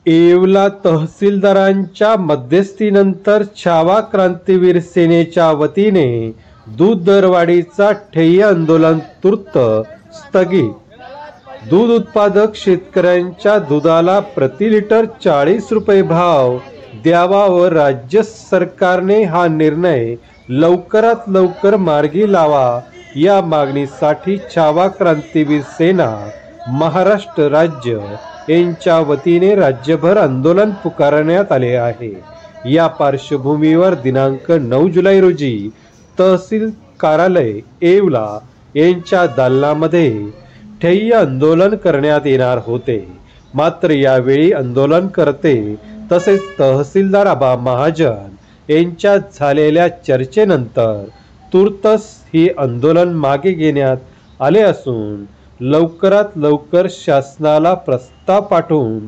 येवला तहसीलदारांच्या मध्यस्थीनंतर छावा क्रांतीवीर सेनेच्या वतीने दूध दरवाढीचा ठिय्या आंदोलन तूर्त स्थगित। दूध उत्पादक शेतकऱ्यांच्या दुधाला प्रति लिटर 40 रुपये भाव द्यावा व राज्य सरकारने हा निर्णय लवकरात लवकर मार्गी लावा या मागणीसाठी छावा क्रांतीवीर सेना महाराष्ट्र राज्य यांच्या वतीने राज्यभर आंदोलन पुकारण्यात आले आहे। या पार्श्वभूमीवर दिनांक 9 जुलै रोजी तहसील कार्यालय येवला यांच्या दालनामध्ये ठिय्या आंदोलन करण्यात येणार होते। मात्र यावेळी आंदोलनकर्ते तसेच तहसीलदार आबा महाजन यांच्यात झालेल्या चर्चेनंतर तुर्तस ही आंदोलन मागे घेण्यात आले असून लवकरात लवकर शासनाला प्रस्ताव पाठवून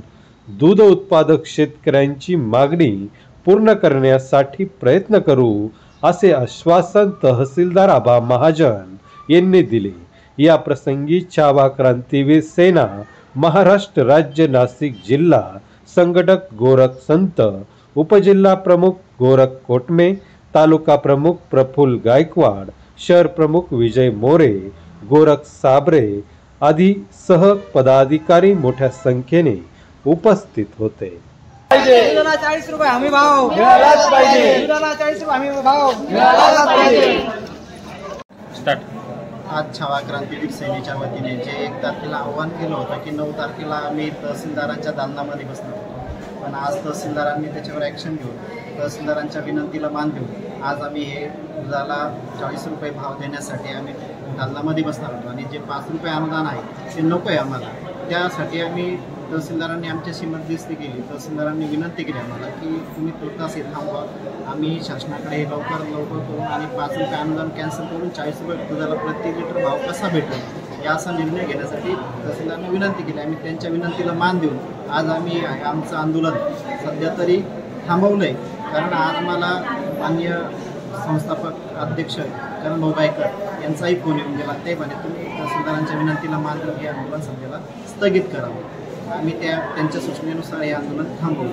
दूध उत्पादक शेतकऱ्यांची मागणी पूर्ण करण्यासाठी प्रयत्न करू असे आश्वासन तहसीलदार आबा महाजन यांनी दिले। या प्रसंगी छावा क्रांतीवीर सेना महाराष्ट्र राज्य नाशिक जिल्हा संघटक गोरख संत, उपजिल्हा प्रमुख गोरख कोटमे, तालुका प्रमुख प्रफुल्ल गायकवाड, शहर प्रमुख विजय मोरे, गोरख साबरे आदी सह पदाधिकारी मोठ्या संख्येने उपस्थित होते। 40 रुपये हमी भाव मिळालाच पाहिजे। 40 रुपये हमी भाव मिळालाच पाहिजे। स्टार्ट। आज छावा क्रांतीवीर सेनेच्या वतीने जे 1 तारखेला आव्हान केलं होतं की 9 तारखेला आम्ही तहसीलदारांच्या दालनामध्ये बसणार होतो, पण आज तहसीलदारांनी त्याच्यावर ॲक्शन घेऊन तहसीलदारांच्या विनंतीला मान देऊन आज आम्ही हे दुधाला 40 रुपये भाव देण्यासाठी आम्ही दालनामध्ये बसणार होतो आणि जे 5 रुपये अनुदान आहे ते नको आहे आम्हाला। त्यासाठी आम्ही तहसीलदारांनी आमच्याशी मध्यस्थी केली। तहसीलदारांनी विनंती केली आम्हाला की तुम्ही तुर्तास हे थांबवा, आम्ही शासनाकडे हे लवकर करून आणि 5 रुपये अनुदान कॅन्सल करून 40 रुपये दुधाला प्रति लिटर भाव कसा भेटेल या असा निर्णय घेण्यासाठी तहसीलदारांनी विनंती केली। आम्ही त्यांच्या विनंतीला मान देऊन आज आम्ही आमचं आंदोलन सध्या तरी थांबवलं आहे, कारण आज आम्हाला माननीय संस्थापक अध्यक्ष करण भाऊ गायकर यांचाही फोन येऊन गेला। ते म्हणे तुम्ही तहसीलदारांच्या विनंतीला मान देऊन हे आंदोलन सध्याला स्थगित करावं। आम्ही त्यांच्या सूचनेनुसार हे आंदोलन थांबवलं।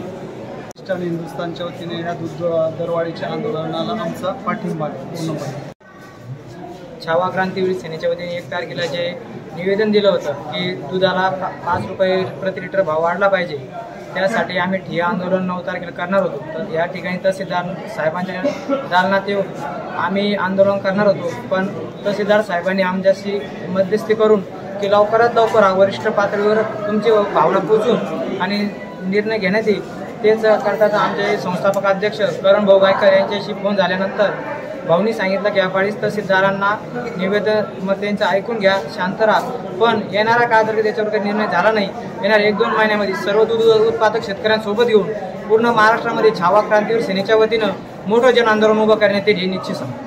ईस्टर्न हिंदुस्थानच्या वतीने या दूध दरवाढीच्या आंदोलनाला आमचा पाठिंबा पूर्णपणे। छावा क्रांतीवीर सेनेच्या वतीने 1 तारखेला जे निवेदन दिलं होतं की दुधाला 5 रुपये प्रति लिटर भाव वाढला पाहिजे, त्यासाठी आम्ही ठिय्या आंदोलन 9 तारखेला करणार होतो। तर या ठिकाणी तहसीलदार साहेबांच्या दालनात येऊन आम्ही आंदोलन करणार होतो, पण तहसीलदार साहेबांनी आमच्याशी मध्यस्थी करून की लवकरात लवकर वरिष्ठ पातळीवर तुमची भावना पोचून आणि निर्णय घेण्यात येईल। तेच करताना आमचे संस्थापक अध्यक्ष करण भाऊ गायकर यांच्याशी फोन झाल्यानंतर भाऊनी सांगितलं की यापाळीस तहसीलदारांना निवेदन मग त्यांचं ऐकून घ्या, शांत राहा, पण येणारा काळ जर त्याच्यावर काही निर्णय झाला नाही, येणार 1-2 महिन्यामध्ये सर्व दूध उत्पादक शेतकऱ्यांसोबत घेऊन पूर्ण महाराष्ट्रामध्ये छावा क्रांतीवीर सेनेच्या वतीनं मोठं जन आंदोलन उभं करण्यात येईल हे निश्चित सांगतो।